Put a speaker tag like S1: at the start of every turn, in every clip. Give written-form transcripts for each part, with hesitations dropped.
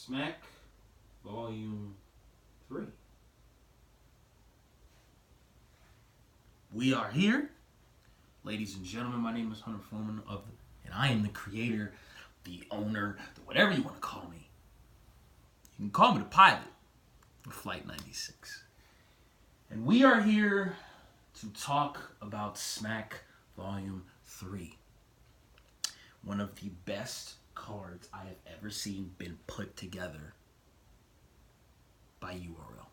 S1: Smack Volume 3. We are here. Ladies and gentlemen, my name is Hunter Foreman and I am the creator, the owner, whatever you want to call me. You can call me the pilot of Flight 96. And we are here to talk about Smack Volume 3. One of the best cards I have ever seen been put together by URL.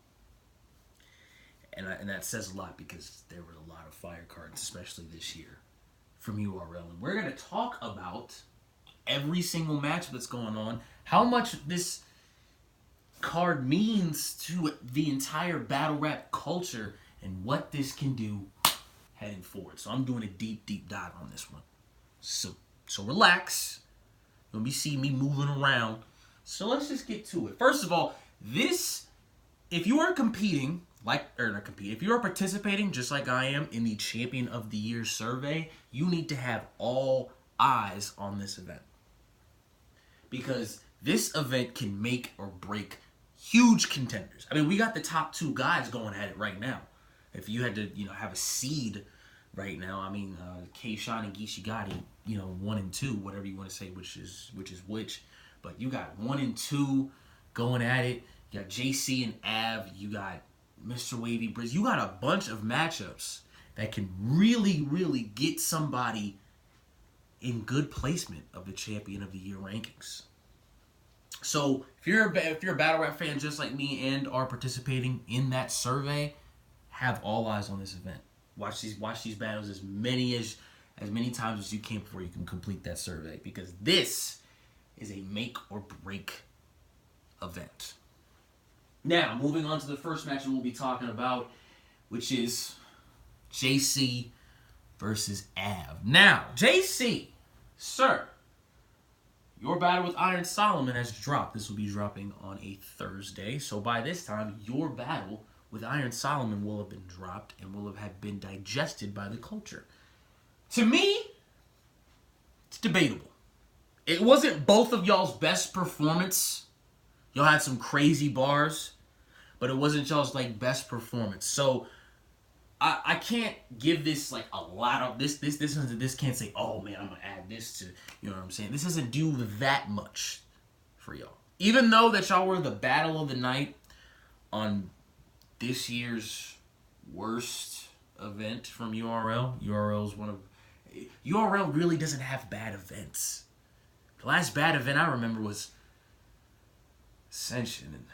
S1: And that says a lot because there were a lot of fire cards, especially this year, from URL. And we're going to talk about every single match that's going on, how much this card means to the entire battle rap culture, and what this can do heading forward. So I'm doing a deep dive on this one. So relax. You'll be seeing me moving around. So let's just get to it. First of all, if you are competing, if you are participating just like I am in the Champion of the Year survey, you need to have all eyes on this event. Because this event can make or break huge contenders. I mean, we got the top two guys going at it right now. If you had to, have a seed right now, I mean, K-Shine and Geechee Gotti, 1 and 2, whatever you want to say, which is which. But you got 1 and 2 going at it. You got JC and Av. You got Mr. Wavy Briz. You got a bunch of matchups that can really, really get somebody in good placement of the Champion of the Year rankings. So if you're a battle rap fan just like me and are participating in that survey, have all eyes on this event. Watch these battles as many times as you can before you can complete that survey, because this is a make or break event. Now, moving on to the first match we'll be talking about, which is JC versus Av. Now, JC, sir, your battle with Iron Solomon has dropped. This will be dropping on a Thursday. So by this time, your battle with Iron Solomon will have been dropped and will have been digested by the culture. To me, it's debatable. It wasn't both of y'all's best performance. Y'all had some crazy bars, but it wasn't y'all's best performance. So I can't give this a lot of this can't say, oh man, I'm gonna add this to, you know what I'm saying? This doesn't do that much for y'all. Even though that y'all were the battle of the night on this year's worst event from URL. URL really doesn't have bad events. The last bad event I remember was Ascension. And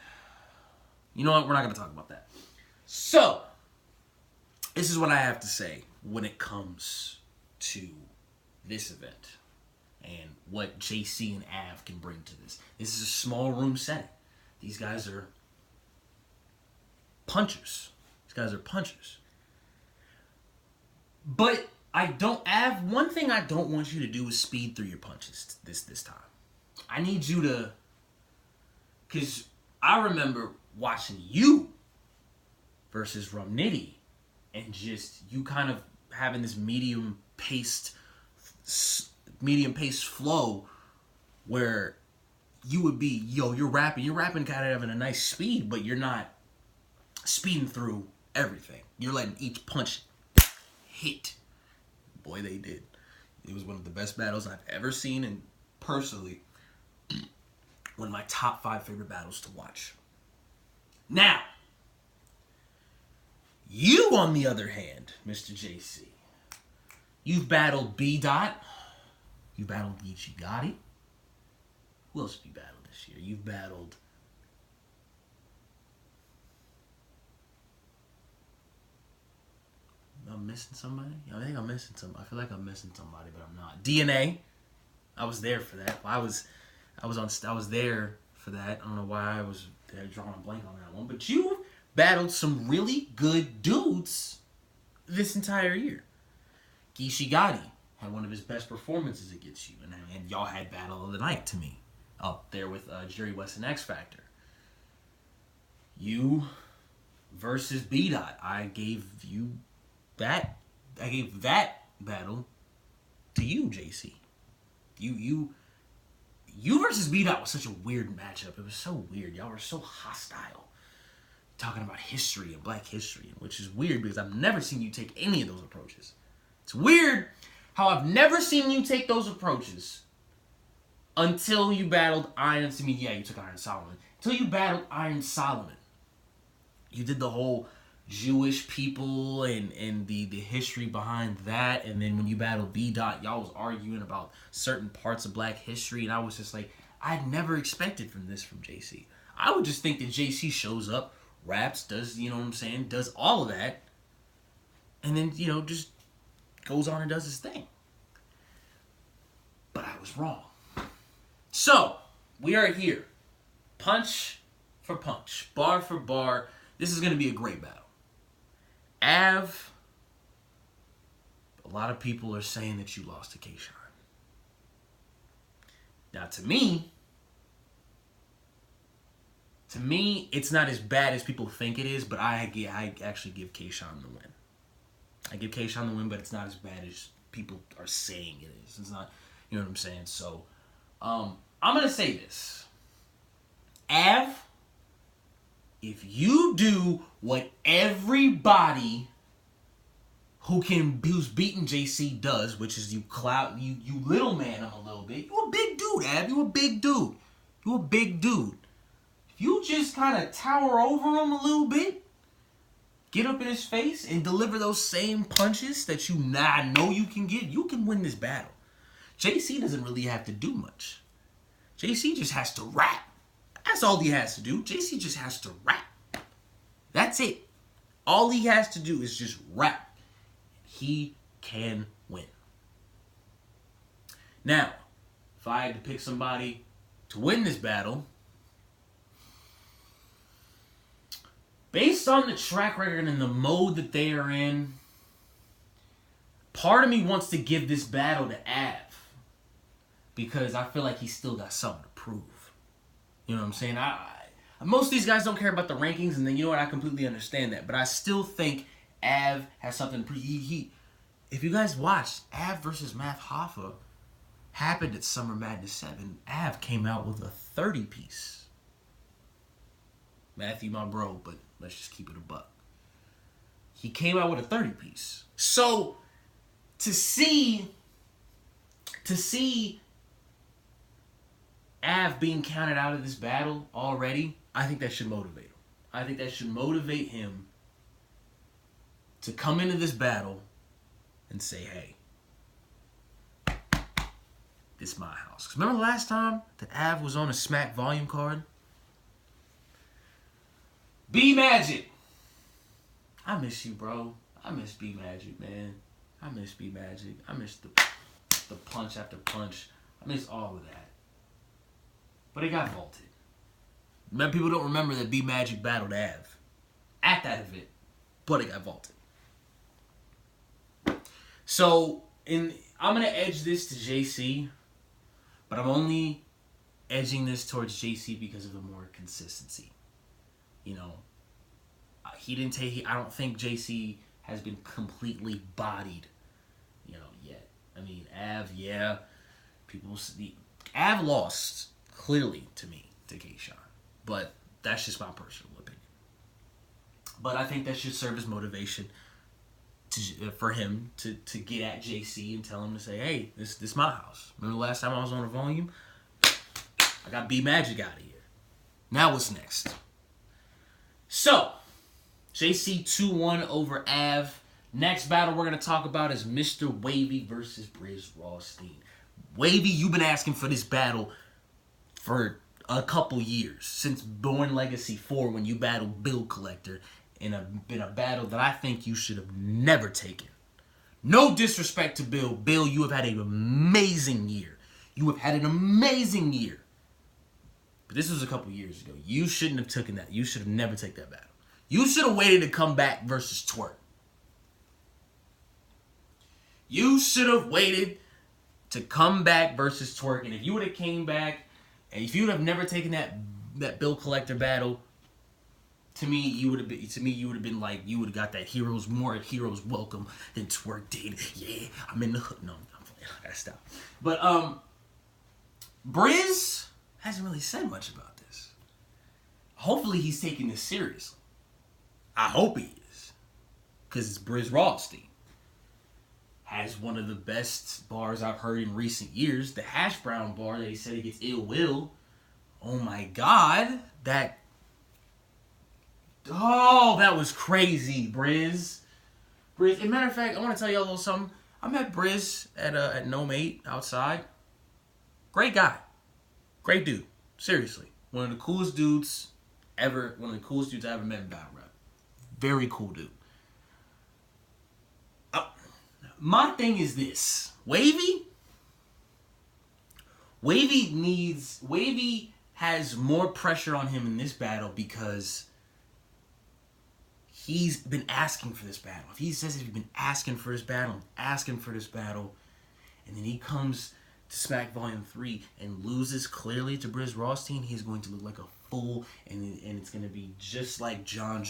S1: you know what? We're not going to talk about that. So, this is what I have to say when it comes to this event and what JC and Av can bring to this. This is a small room setting. These guys are punchers. But one thing I don't want you to do is speed through your punches this time. I need you to, because I remember watching you versus Rum Nitty and just you kind of having this medium paced flow where you would be, you're rapping kind of having a nice speed, but you're not speeding through everything. You're letting each punch hit. Boy, they did. It was one of the best battles I've ever seen, and personally, one of my top 5 favorite battles to watch. Now, you, on the other hand, Mr. JC, you've battled B-Dot. You battled Geechee Gotti. Who else have you battled this year? You've battled... I'm missing somebody? I think I'm missing somebody. I feel like I'm missing somebody, but I'm not. DNA. I was there for that. I was there for that. I don't know why I was drawing a blank on that one. But you battled some really good dudes this entire year. Geechee Gotti had one of his best performances against you. And y'all had battle of the night to me. Up there with Jerry West and X Factor. You versus B-Dot. I gave that battle to you, JC. You you versus B-Dot was such a weird matchup. It was so weird. Y'all were so hostile. Talking about history and black history, which is weird because I've never seen you take any of those approaches. It's weird how I've never seen you take those approaches until you battled Iron. I mean, yeah, you took Iron Solomon. Until you battled Iron Solomon. You did the whole Jewish people and the history behind that. And then when you battled B-Dot, y'all was arguing about certain parts of black history. And I was just like, I'd never expected from JC. I would just think that JC shows up, raps, does, you know what I'm saying, does all of that. And then, you know, just goes on and does his thing. But I was wrong. So, we are here. Punch for punch. Bar for bar. This is going to be a great battle. Av, a lot of people are saying that you lost to K-Shine. Now, to me, it's not as bad as people think it is, but I actually give K-Shine the win. I give K-Shine the win, but it's not as bad as people are saying it is. It's not, you know what I'm saying? So, I'm going to say this. Av, if you do what everybody who's beating JC does, which is you little man him a little bit. You a big dude, Av. You a big dude. You a big dude. If you just kind of tower over him a little bit, get up in his face and deliver those same punches that you know you can get, you can win this battle. JC doesn't really have to do much. JC just has to rap. That's all he has to do. JC just has to rap. That's it. All he has to do is just rap. He can win. Now, if I had to pick somebody to win this battle, based on the track record and the mode that they are in, part of me wants to give this battle to Av. Because I feel like he's still got something to prove. You know what I'm saying? Most of these guys don't care about the rankings, and then you know what? I completely understand that. But I still think Av has something to prove. If you guys watched, Av versus Math Hoffa happened at Summer Madness 7. Av came out with a 30-piece. Matthew, my bro, but let's just keep it a buck. He came out with a 30-piece. So, to see Av being counted out of this battle already, I think that should motivate him. I think that should motivate him to come into this battle and say, hey, this is my house. Because remember the last time that Av was on a Smack volume card? B-Magic. I miss you, bro. I miss B-Magic, man. I miss B-Magic. I miss the punch after punch. I miss all of that. But it got vaulted. People don't remember that B-Magic battled Av at that event, but it got vaulted. So, I'm going to edge this to JC, but I'm only edging this towards JC because of the more consistency. You know, I don't think JC has been completely bodied, you know, yet. I mean, Av, yeah, Av lost clearly to me, to K-Shine. But that's just my personal opinion. But I think that should serve as motivation for him to get at JC and tell him to say, hey, this is my house. Remember the last time I was on a volume? I got B-Magic out of here. Now what's next? So, JC 2-1 over Av. Next battle we're going to talk about is Mr. Wavy versus Briz Rawstein. Wavy, you've been asking for this battle for a couple years, since Born Legacy 4 when you battled Bill Collector in a battle that I think you should have never taken. No disrespect to Bill. Bill, you have had an amazing year. You have had an amazing year. But this was a couple years ago. You shouldn't have taken that. You should have never taken that battle. You should have waited to come back versus Twerk. You should have waited to come back versus Twerk. And if you would have came back, and if you would have never taken that Bill Collector battle, to me, you would have been like, you would have got that heroes welcome than Twerk did. Yeah, I'm in the hood. No, I'm playing. I gotta stop. But Briz hasn't really said much about this. Hopefully he's taking this seriously. I hope he is. Because it's Briz Rothstein. Has one of the best bars I've heard in recent years. The Hash Brown bar that he said he gets ill will. Oh my God. That was crazy, Briz. Briz. As a matter of fact, I want to tell you a little something. I met Briz at Gnome 8 outside. Great guy. Great dude. Seriously. One of the coolest dudes I ever met in battle rap. Very cool dude. My thing is this. Wavy has more pressure on him in this battle because he's been asking for this battle. If he says he's been asking for this battle, and then he comes to Smack Volume 3 and loses clearly to Briz Rothstein, he's going to look like a fool, and it's going to be just like John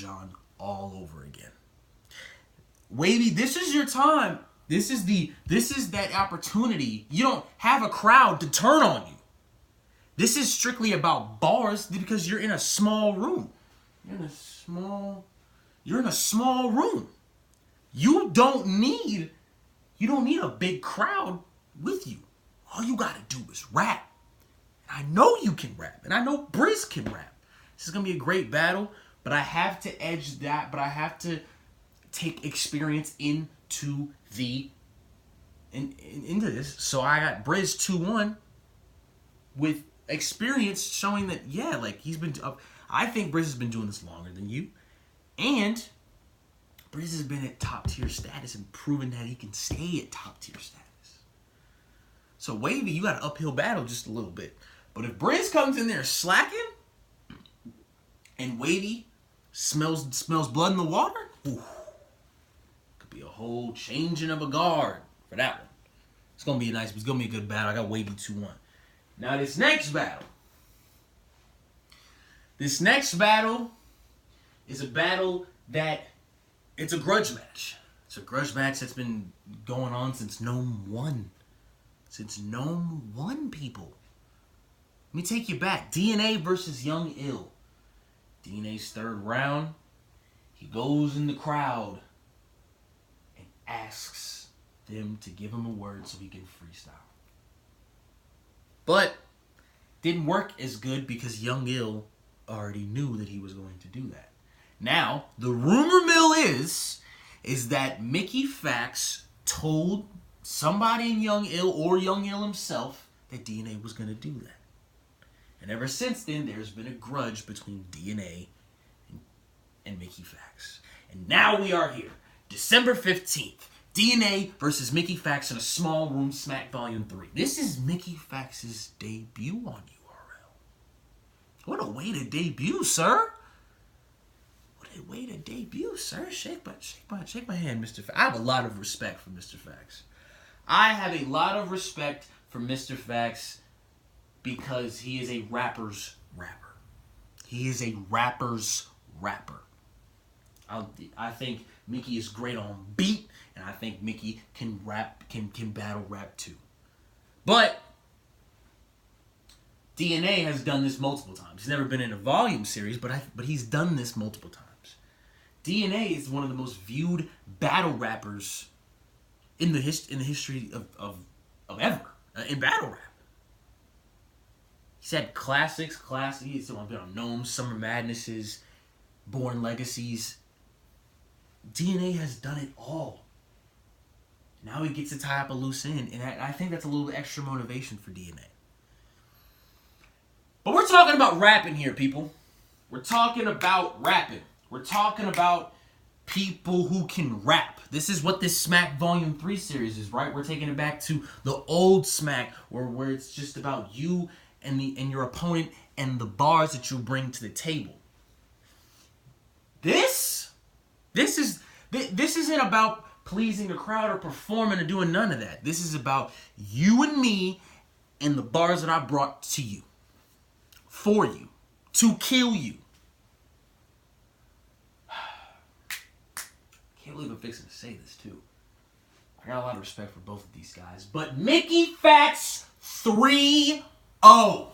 S1: all over again. Wavy, this is your time. This is that opportunity. You don't have a crowd to turn on you. This is strictly about bars because you're in a small room. You're in a small room. You don't need a big crowd with you. All you gotta do is rap. And I know you can rap, and I know Briz can rap. This is gonna be a great battle, but I have to edge that. But I have to take experience into this. So I got Briz 2-1 with experience showing that he's been up. I think Briz has been doing this longer than you, and Briz has been at top tier status and proven that he can stay at top tier status. So Wavy, you got an uphill battle just a little bit. But if Briz comes in there slacking and Wavy smells blood in the water, could be a whole changing of a guard for that one. It's gonna be a good battle. I got Wavy 2-1. Now this next battle is a battle that it's a grudge match. It's a grudge match that's been going on since Gnome 1. Since Gnome 1, people. Let me take you back. DNA versus Young Ill. DNA's third round. He goes in the crowd and asks them to give him a word so he can freestyle. But didn't work as good because Young Ill already knew that he was going to do that. Now, the rumor mill is that Mickey Fax told somebody in Young Ill or Young Ill himself that DNA was going to do that. And ever since then, there's been a grudge between DNA and Mickey Fax. And now we are here. December 15th. DNA versus Mickey Fax in a small room, Smack Volume 3. This is Mickey Fax's debut on URL. What a way to debut, sir. What a way to debut, sir. Shake my hand, Mr. Fax. I have a lot of respect for Mr. Fax. I have a lot of respect for Mr. Fax because he is a rapper's rapper. He is a rapper's rapper. I think Mickey is great on beat, and I think Mickey can rap, can battle rap too. But DNA has done this multiple times. He's never been in a volume series, but he's done this multiple times. DNA is one of the most viewed battle rappers in the history of ever in battle rap. He's had classics. He's been on Gnomes, Summer Madnesses, Born Legacies. DNA has done it all. Now he gets to tie up a loose end, and I think that's a little extra motivation for DNA. But we're talking about rapping here, people. We're talking about rapping. We're talking about people who can rap. This is what this Smack Volume 3 series is, right? We're taking it back to the old Smack, where it's just about you and your opponent and the bars that you bring to the table. This isn't about pleasing the crowd or performing or doing none of that. This is about you and me and the bars that I brought to you. For you. To kill you. Can't believe I'm fixing to say this too. I got a lot of respect for both of these guys. But Mickey Fax 3-1. Oh,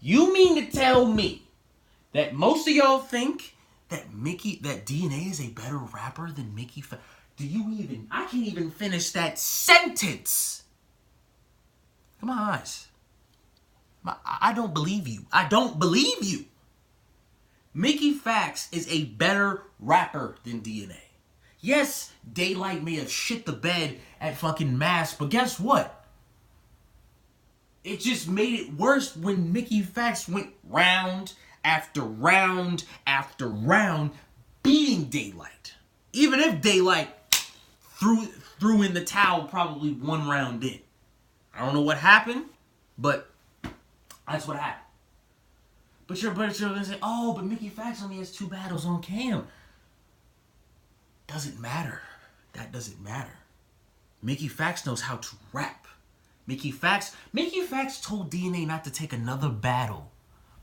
S1: you mean to tell me that most of y'all think that DNA is a better rapper than Mickey Factz? I can't even finish that sentence. Come on, eyes. I don't believe you. I don't believe you. Mickey Factz is a better rapper than DNA. Yes, Daylyt may have shit the bed at fucking Mask, but guess what? It just made it worse when Mickey Factz went round after round after round beating Daylyt. Even if Daylyt threw in the towel probably one round in. I don't know what happened, but that's what happened. But you're gonna say, oh, but Mickey Factz only has 2 battles on cam. Doesn't matter. That doesn't matter. Mickey Factz knows how to rap. Mickey Factz told DNA not to take another battle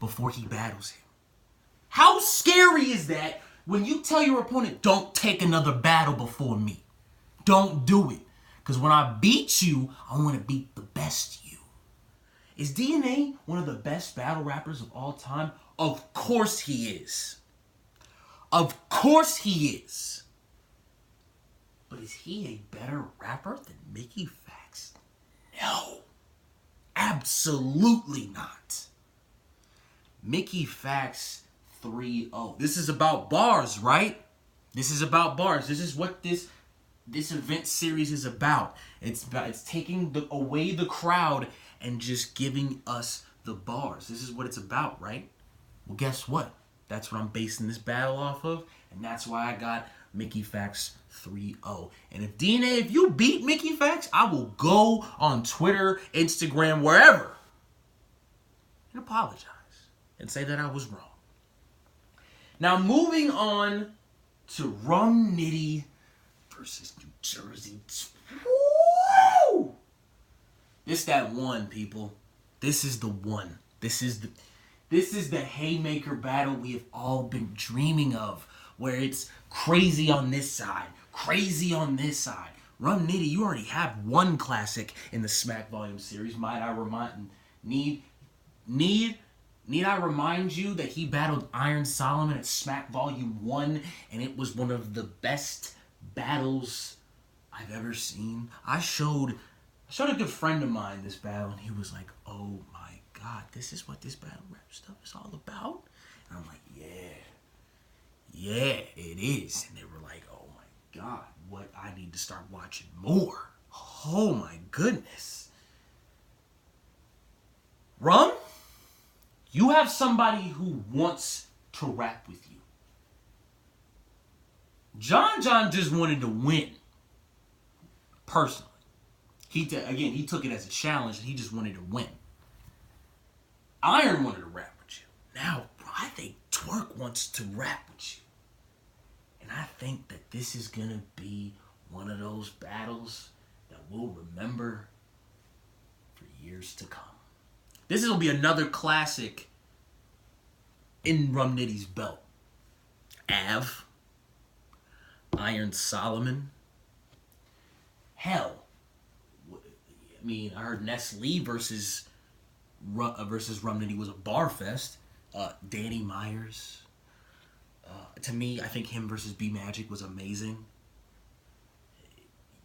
S1: before he battles him. How scary is that when you tell your opponent, don't take another battle before me? Don't do it. Because when I beat you, I want to beat the best you. Is DNA one of the best battle rappers of all time? Of course he is. Of course he is. But is he a better rapper than Mickey Factz? No. Absolutely not. Mickey Factz 3-0. This is about bars, right? This is about bars. This is what this event series is about. It's taking away the crowd and just giving us the bars. This is what it's about, right? Well, guess what? That's what I'm basing this battle off of, and that's why I got Mickey Factz 3-0. And if you beat Mickey Factz, I will go on Twitter, Instagram, wherever, and apologize and say that I was wrong. Now, moving on to Rum Nitty versus New Jersey. Woo! This that one, people. This is the one. This is the haymaker battle we have all been dreaming of, where it's crazy on this side, crazy on this side. Rum Nitty, you already have one classic in the Smack Volume series. Might I remind Need I remind you that he battled Iron Solomon at Smack Volume 1, and it was one of the best battles I've ever seen. I showed a good friend of mine this battle, and he was like, oh my God, this is what this battle rap stuff is all about? And I'm like, yeah, it is. And they were like, oh my God, what? I need to start watching more. Oh my goodness. Rum? You have somebody who wants to rap with you. John just wanted to win. Personally. He took it as a challenge and he just wanted to win. Iron wanted to rap with you. Now, bro, I think Twork wants to rap with you. And I think that this is going to be one of those battles that we'll remember for years to come. This will be another classic in Rum Nitty's belt. Av, Iron Solomon. Hell, I mean, I heard Nestle versus Rum Nitty was a bar fest. Danny Myers. To me, I think him versus B Magic was amazing.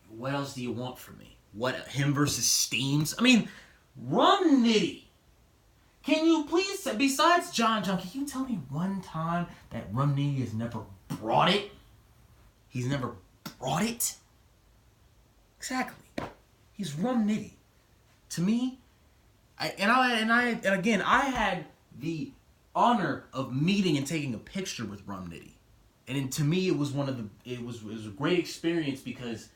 S1: What else do you want from me? Him versus Steams? I mean, Rum Nitty. Can you please, besides John, can you tell me one time that Rum Nitty has never brought it? He's never brought it? Exactly. He's Rum Nitty. To me, I had the honor of meeting and taking a picture with Rum Nitty. And to me, it was a great experience because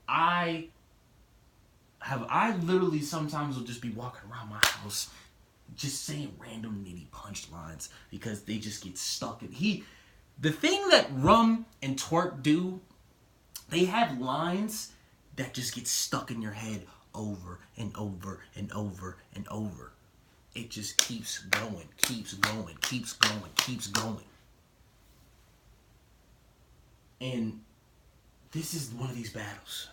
S1: I literally sometimes will just be walking around my house just saying random Nitty punchlines because they just get stuck in. The thing that Rum and Twork do, they have lines that just get stuck in your head over and over and over and over. It just keeps going, keeps going, keeps going, keeps going. And this is one of these battles.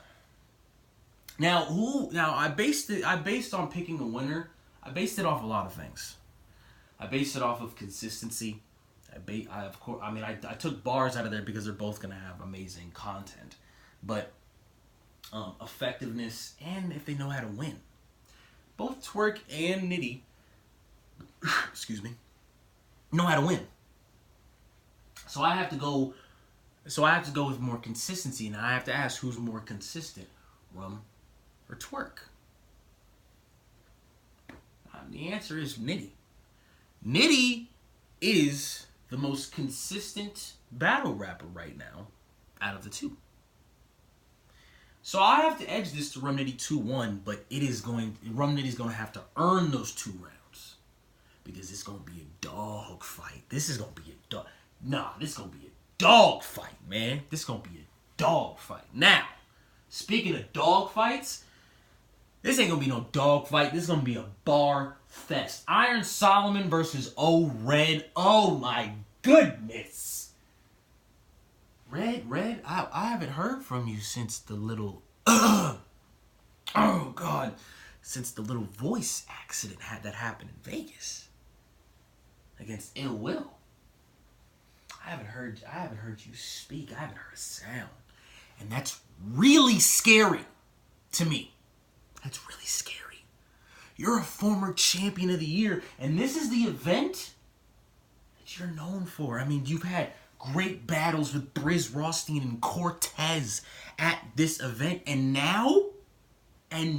S1: Now I based on picking a winner. I based it off a lot of things. I based it off of consistency. I took bars out of there because they're both gonna have amazing content, but effectiveness and if they know how to win. Both Twork and Nitty, excuse me, know how to win. So I have to go. So I have to go with more consistency, and I have to ask who's more consistent, Rum or Twork. The answer is Nitty. Nitty is the most consistent battle rapper right now out of the two. So I have to edge this to Rum Nitty 2-1, but Rum Nitty's going to have to earn those 2 rounds. Because it's going to be a dog fight. This is going to be a dog. Nah, this is going to be a dog fight, man. This is going to be a dog fight. Now, speaking of dog fights, this ain't going to be no dog fight. This is going to be a bar fest. Iron Solomon versus O-Red. Oh, my goodness. Red, I haven't heard from you since the little... oh, God. Since the little voice accident that happened in Vegas. Against Ill Will. I haven't heard you speak. I haven't heard a sound. And that's really scary to me. That's really scary. You're a former champion of the year, and this is the event that you're known for. I mean, you've had great battles with Briz Rothstein and Cortez at this event, and now you're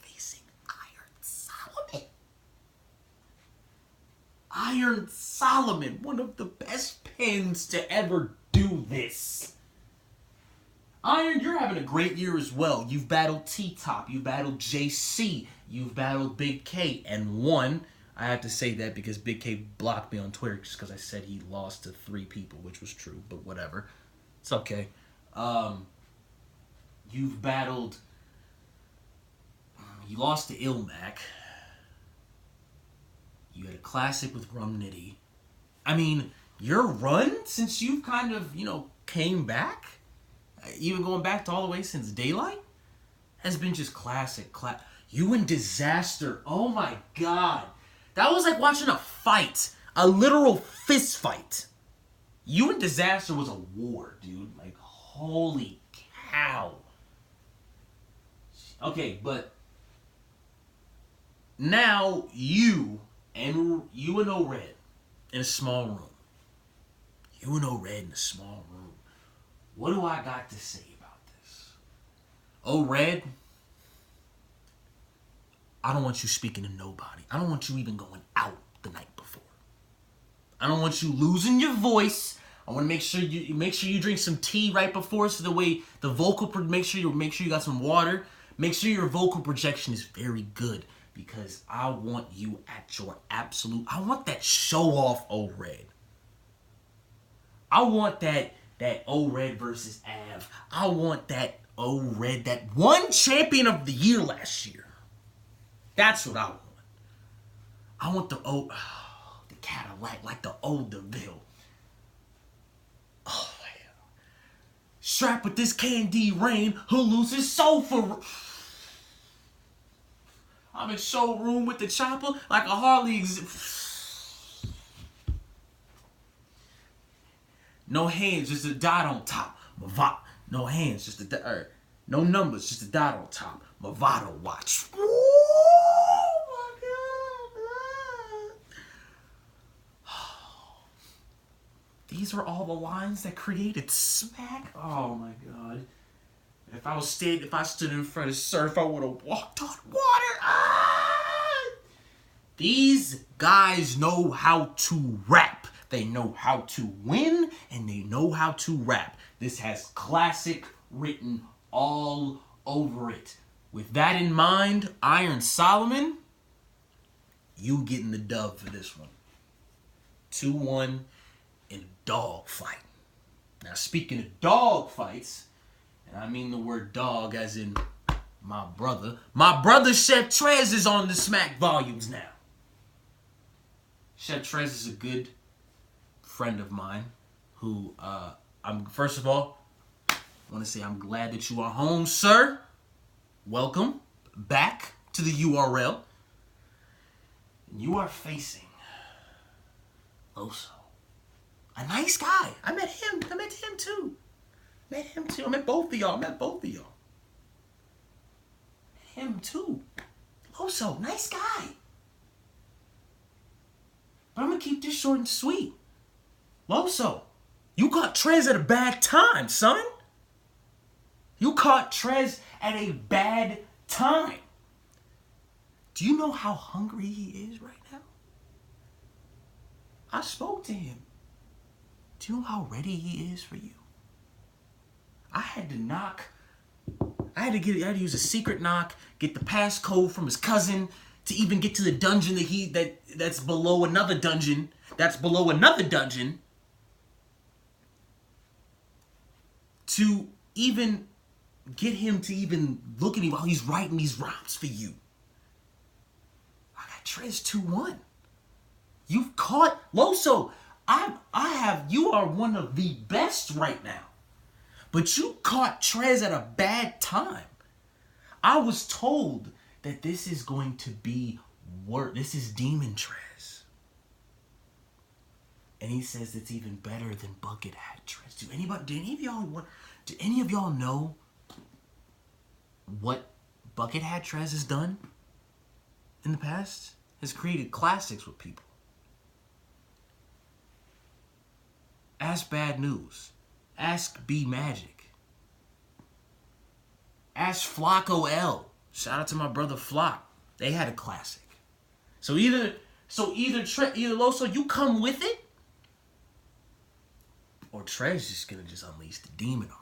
S1: facing Iron Solomon. Iron Solomon, one of the best pins to ever do this. Iron, you're having a great year as well. You've battled T-Top, you've battled JC, you've battled Big K, and won. I have to say that because Big K blocked me on Twitter just because I said he lost to 3 people, which was true, but whatever. It's okay. You've battled... You lost to Ilmac. You had a classic with Rum Nitty. I mean, your run, since you've kind of, came back, even going back to all the way since Daylight, has been just classic. You and Disaster, oh my God. That was like watching a fight, a literal fist fight. You and Disaster was a war, dude. Like, holy cow. Okay, but now you and O-Red in a small room. You and O-Red in a small room. What do I got to say about this? O-Red, I don't want you speaking to nobody. I don't want you even going out the night before. I don't want you losing your voice. I want to make sure you drink some tea right before, so the way the vocal make sure you got some water. Make sure your vocal projection is very good, because I want you at your absolute. I want that show off O-Red. I want that O-Red versus Av. I want that O-Red, that one champion of the year last year. That's what I want. I want the Cadillac, like the old DeVille. Oh, man. Strapped with this Candy Rain, who'll lose his soul for... I'm in showroom with the chopper like a Harley. No hands, just a dot on top. No hands, just a dot. No numbers, just a dot on top. Movado watch. Oh my God. These were all the lines that created Smack. Oh my God. If I stood in front of Surf, I would have walked on water. These guys know how to rap. They know how to win, and they know how to rap. This has classic written all over it. With that in mind, Iron Solomon, you getting the dub for this one. 2-1 in a dog fight. Now, speaking of dog fights, and I mean the word dog as in my brother Chef Trez is on the Smack volumes now. Chef Trez is a good friend of mine who, first of all, I want to say I'm glad that you are home, sir. welcome back to the URL. You are facing Loso. A nice guy. I met him too. I met both of y'all. Him too. Loso, nice guy. But I'm going to keep this short and sweet. Loso, you caught Trez at a bad time, son. You caught Trez at a bad time. Do you know how hungry he is right now? I spoke to him. Do you know how ready he is for you? I had to use a secret knock, get the passcode from his cousin to even get to the dungeon that's below another dungeon. To even get him to even look at me while he's writing these rhymes for you. I got Trez 2-1. You've caught Loso. You are one of the best right now. But you caught Trez at a bad time. I was told that this is going to be this is Demon Trez. And he says it's even better than Bucket Hat Trez. Do any of y'all know what Bucket Hat Trez has done in the past? Has created classics with people. Ask Bad News. Ask B Magic. Ask Flocko L. Shout out to my brother Flock. They had a classic. So either Loso, you come with it, or Trez just gonna unleash the demon on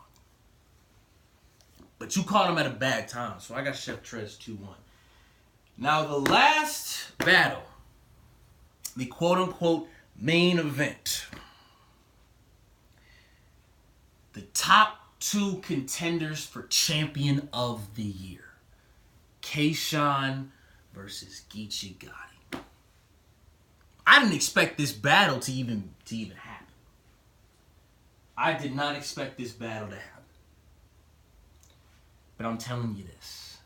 S1: you. But you caught him at a bad time, so I got Chef Trez 2-1. Now the last battle, the quote-unquote main event. The top 2 contenders for Champion of the Year. K-Shine versus Geechee Gotti. I didn't expect this battle to even happen. I did not expect this battle to happen. But I'm telling you this.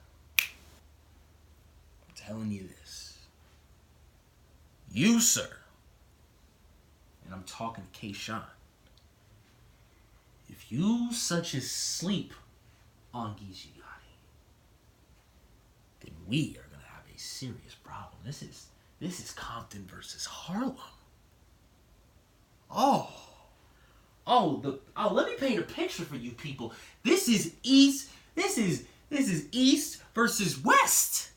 S1: You, sir, and I'm talking to K-Shine, if you such as sleep on Geechee Gotti, then we are going to have a serious problem. This is Compton versus Harlem. Let me paint a picture for you people. This is East versus West.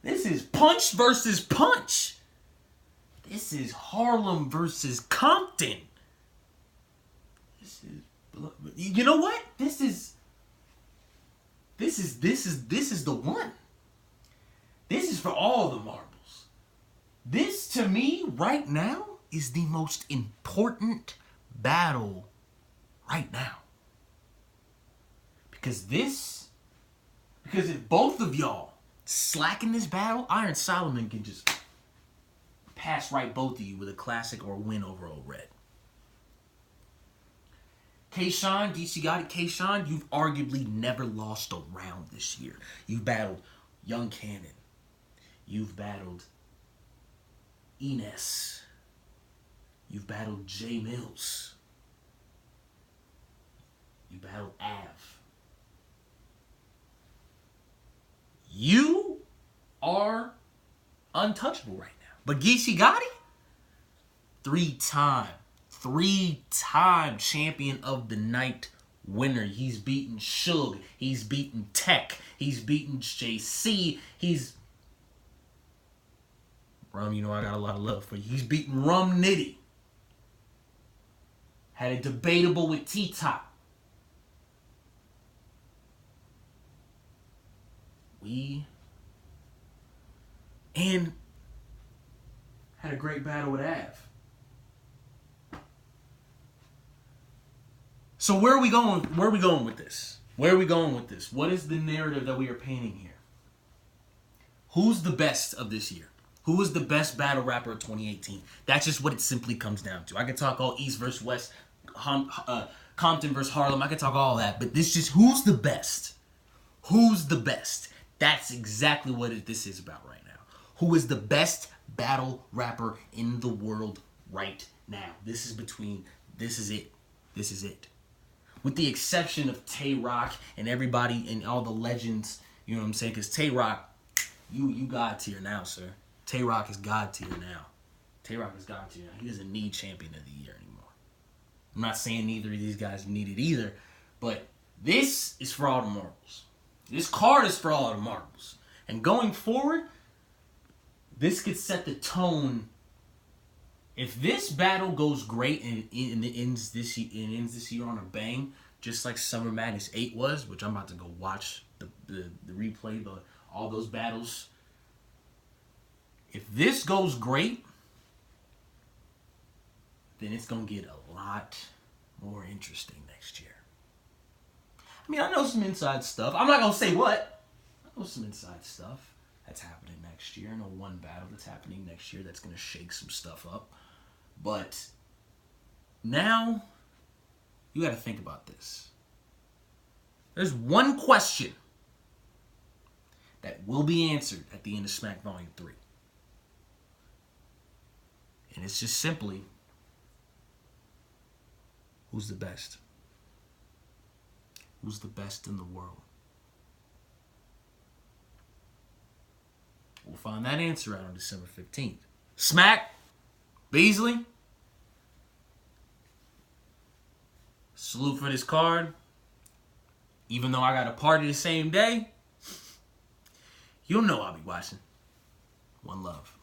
S1: This is Punch versus Punch. This is Harlem versus Compton. You know what? This is the one. This is for all the marbles. This, to me, right now, is the most important battle right now. Because if both of y'all slack in this battle, Iron Solomon can just pass right both of you with a classic or win over Old Red. K-Shine, Geechee Gotti, K-Shine, you've arguably never lost a round this year. You've battled Young Cannon. You've battled Enes. You've battled Jay Mills. You battled Av. You are untouchable right now. But Geechee Gotti, three-time champion of the night winner. He's beaten Suge. He's beaten Tech. He's beaten JC. Rum, you know I got a lot of love for you. He's beaten Rum Nitty. Had a debatable with T-Top. And had a great battle with Av. So where are we going with this? What is the narrative that we are painting here? Who's the best of this year? Who is the best battle rapper of 2018? That's just what it simply comes down to. I could talk all East versus West, Compton versus Harlem. I could talk all that. But this just, who's the best? Who's the best? That's exactly what this is about right now. Who is the best battle rapper in the world right now? This is it. This is it. With the exception of Tay Rock and everybody and all the legends, you know what I'm saying? Because Tay Rock, you God tier now, sir. Tay Rock is God tier now. Tay Rock is God tier now. He doesn't need Champion of the Year anymore. I'm not saying neither of these guys need it either, but this is for all the marbles. This card is for all the marbles. And going forward, this could set the tone. If this battle goes great and it ends this year on a bang, just like Summer Madness 8 was, which I'm about to go watch the replay, all those battles. If this goes great, then it's going to get a lot more interesting next year. I mean, I know some inside stuff. I'm not going to say what. I know some inside stuff that's happening next year. I know one battle that's happening next year that's going to shake some stuff up. But now, you got to think about this. There's one question that will be answered at the end of Smack Volume 3. And it's just simply, who's the best? Who's the best in the world? We'll find that answer out on December 15th. Smack, Beasley, salute for this card. Even though I got a party the same day, you'll know I'll be watching. One love.